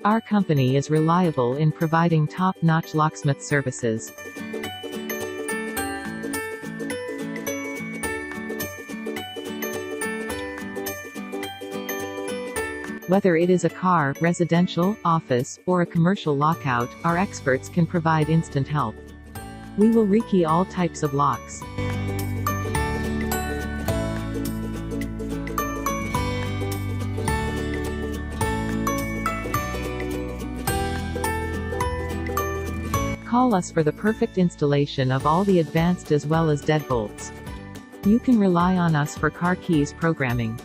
Our company is reliable in providing top-notch locksmith services. Whether it is a car, residential, office, or a commercial lockout, our experts can provide instant help. We will rekey all types of locks. Call us for the perfect installation of all the advanced as well as deadbolts. You can rely on us for car keys programming.